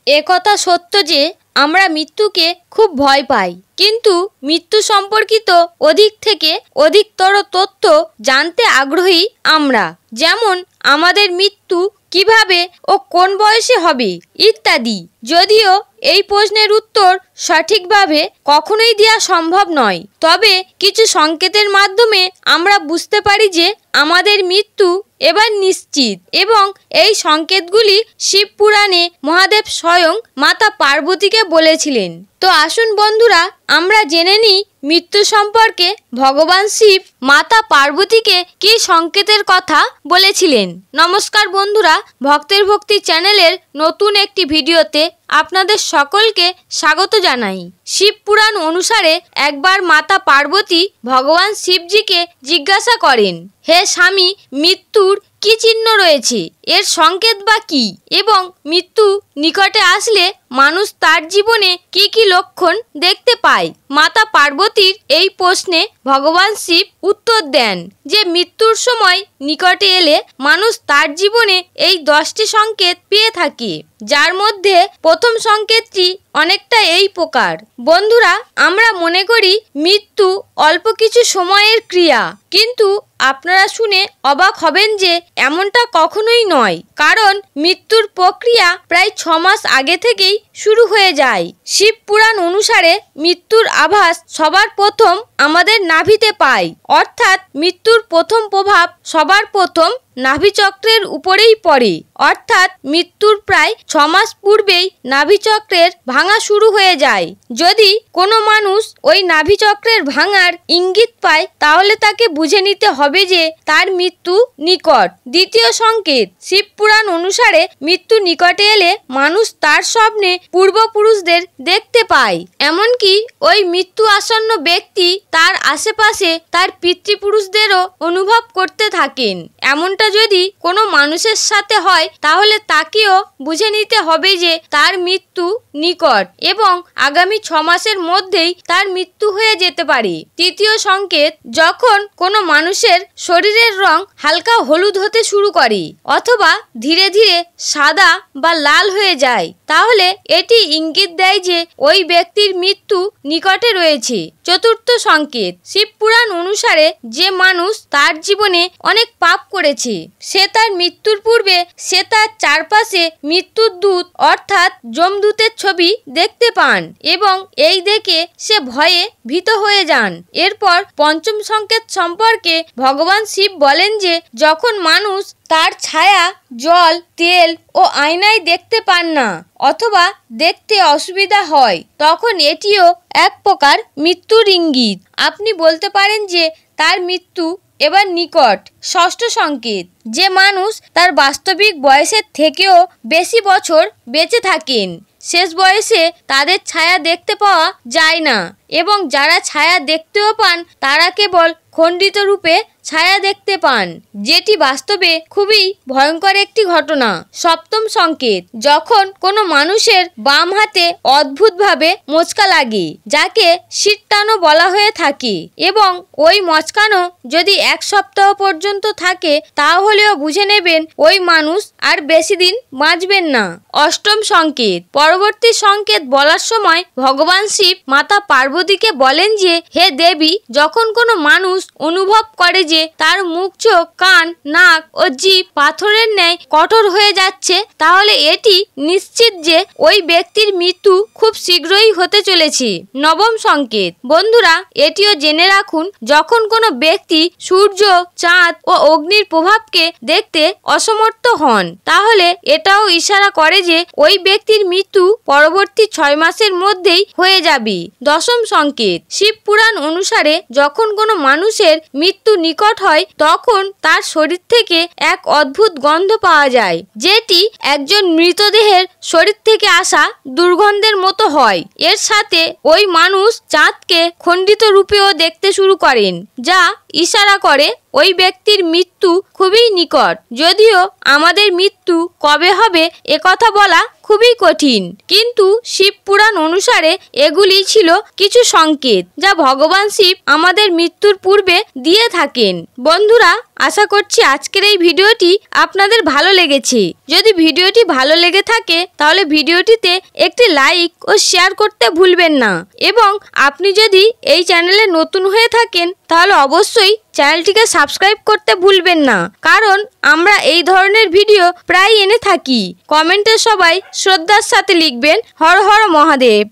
একথা সত্য যে আমরা মৃত্যুকে খুব ভয় পাই, কিন্তু মৃত্যু সম্পর্কিত অধিক থেকে অধিকতর তথ্য জানতে আগ্রহী আমরা। যেমন আমাদের মৃত্যু কিভাবে ও কোন বয়সে হবে ইত্যাদি। যদিও এই প্রশ্নের উত্তর সঠিকভাবে কখনোই দেওয়া সম্ভব নয়, তবে কিছু সংকেতের মাধ্যমে আমরা বুঝতে পারি যে আমাদের মৃত্যু এবার নিশ্চিত। এবং এই সংকেতগুলি শিব পুরাণে মহাদেব স্বয়ং মাতা পার্বতীকে বলেছিলেন। তো আসুন বন্ধুরা, আমরা জেনে নিই মৃত্যু সম্পর্কে ভগবান শিব মাতা পার্বতীকে কি সংকেতের কথা বলেছিলেন। নমস্কার বন্ধুরা, ভক্তের ভক্তি চ্যানেলের নতুন একটি ভিডিওতে আপনাদের সকলকে স্বাগত জানাই। শিব পুরাণ অনুসারে একবার মাতা পার্বতী ভগবান শিবজিকে জিজ্ঞাসা করেন, হে স্বামী, মৃত্যুর কি চিহ্ন রয়েছে, এর সংকেত বা কি, এবং মৃত্যু নিকটে আসলে মানুষ তার জীবনে কি কি লক্ষণ দেখতে পায়। মাতা পার্বতীর এই প্রশ্নে ভগবান শিব উত্তর দেন যে মৃত্যুর সময় নিকটে এলে মানুষ তার জীবনে এই 10টি সংকেত পেয়ে থাকে, যার মধ্যে প্রথম সংকেতটি অনেকটা এই প্রকার। বন্ধুরা, আমরা মনে করি মৃত্যু অল্প কিছু সময়ের ক্রিয়া, কিন্তু আপনারা শুনে অবাক হবেন যে এমনটা কখনোই নয়, কারণ মৃত্যুর প্রক্রিয়া প্রায় 6 মাস আগে থেকেই শুরু হয়ে যায়। শিব পুরাণ অনুসারে মৃত্যুর আভাস সবার প্রথম আমাদের নাভিতে পায়, অর্থাৎ মৃত্যুর প্রথম প্রভাব সবার প্রথম নাভিচক্রের উপরেই পড়ে। অর্থাৎ মৃত্যুর প্রায় 6 মাস পূর্বেই নাভিচক্রের ভাঙা শুরু হয়ে যায়। যদি কোনো মানুষ ওই নাভিচক্রের ভাঙার ইঙ্গিত পায়, তাহলে তাকে বুঝে নিতে হবে যে তার মৃত্যু নিকট। দ্বিতীয় সংকেত, শিব পুরাণ অনুসারে মৃত্যু নিকটে এলে মানুষ তার স্বপ্নে পূর্বপুরুষদের দেখতে পায়। এমনকি ওই মৃত্যু আসন্ন ব্যক্তি তার আশেপাশে তার পিতৃপুরুষদেরও অনুভব করতে থাকেন। এমনটা যদি কোনো মানুষের সাথে হয়, তাহলে তাকেও বুঝে নিতে হবে যে তার মৃত্যু নিকট এবং আগামী 6 মাসের মধ্যেই তার মৃত্যু হয়ে যেতে পারে। তৃতীয় সংকেত, যখন কোনো মানুষের শরীরের রং হালকা হলুদ হতে শুরু করে অথবা ধীরে ধীরে সাদা বা লাল হয়ে যায়, তাহলে এটি ইঙ্গিত দেয় যে ওই ব্যক্তির মৃত্যু নিকটে রয়েছে। চতুর্থ সংকেত, শিব পুরাণ অনুসারে যে মানুষ তার জীবনে অনেক পাপ করেছে, সে তার মৃত্যুর পূর্বে সে তার চারপাশে মৃত্যুর দূত অর্থাৎ যমদূতের ছবি দেখতে পান এবং এই দেখে সে ভয়ে ভীত হয়ে যান। এরপর পঞ্চম সংকেত সম্পর্কে ভগবান শিব বলেন যে যখন মানুষ তার ছায়া জল, তেল ও আয়নায় দেখতে পান না অথবা দেখতে অসুবিধা হয়, তখন এটিও এক প্রকার মৃত্যুর ইঙ্গিত। আপনি বলতে পারেন যে তার মৃত্যু এবার নিকট। ষষ্ঠ সংকেত, যে মানুষ তার বাস্তবিক বয়সের থেকেও বেশি বছর বেঁচে থাকেন, শেষ বয়সে তাদের ছায়া দেখতে পাওয়া যায় না এবং যারা ছায়া দেখতেও পান তারা কেবল খণ্ডিত রূপে ছায়া দেখতে পান, যেটি বাস্তবে খুবই ভয়ঙ্কর একটি ঘটনা। সপ্তম সংকেত, যখন কোনো মানুষের বাম হাতে অদ্ভুতভাবে মোচকা লাগে, যাকে শীতটানো বলা হয়ে থাকে, এবং ওই মচকানো যদি 1 সপ্তাহ পর্যন্ত থাকে, তাহলেও বুঝে নেবেন ওই মানুষ আর বেশি দিন বাঁচবেন না। অষ্টম সংকেত, পরবর্তী সংকেত বলার সময় ভগবান শিব মাতা পার্বতীকে বলেন যে হে দেবী, যখন কোনো মানুষ অনুভব করে যে তার মুখ, চোখ, কান, নাক ও জিভ পাথরের ন্যায় কঠোর হয়ে যাচ্ছে, তাহলে এটি নিশ্চিত যে ওই ব্যক্তির মৃত্যু খুব শীঘ্রই হতে চলেছে। নবম সংকেত, বন্ধুরা এটিও জেনে রাখুন, যখন কোনো ব্যক্তি সূর্য, চাঁদ ও অগ্নির প্রভাবকে দেখতে অসমর্থ হন, তাহলে এটাও ইশারা করে যে ওই ব্যক্তির মৃত্যু পরবর্তী 6 মাসের মধ্যেই হয়ে যাবে। দশম সংকেত, শিব পুরাণ অনুসারে যখন কোনো মানুষের মৃত্যু নিকট হয়, তখন তার শরীর থেকে এক অদ্ভুত গন্ধ পাওয়া যায়, যেটি একজন মৃতদেহের শরীর থেকে আসা দুর্গন্ধের মতো হয়। এর সাথে ওই মানুষ চাঁদকে খণ্ডিত রূপেও দেখতে শুরু করেন, যা ইশারা করে ওই ব্যক্তির মৃত্যু খুবই নিকট। যদিও আমাদের মৃত্যু কবে হবে একথা বলা খুবই কঠিন, কিন্তু শিব পুরাণ অনুসারে এগুলি ছিল কিছু সংকেত যা ভগবান শিব আমাদের মৃত্যুর পূর্বে দিয়ে থাকেন। বন্ধুরা, আশা করছি আজকের এই ভিডিওটি আপনাদের ভালো লেগেছে। যদি ভিডিওটি ভালো লেগে থাকে তাহলে ভিডিওটিতে একটি লাইক ও শেয়ার করতে ভুলবেন না, এবং আপনি যদি এই চ্যানেলে নতুন হয়ে থাকেন তাহলে অবশ্যই চ্যানেলটিকে সাবস্ক্রাইব করতে ভুলবেন না, কারণ আমরা এই ধরনের ভিডিও প্রায় এনে থাকি। কমেন্টে সবাই শ্রদ্ধার সাথে লিখবেন হর হর মহাদেব।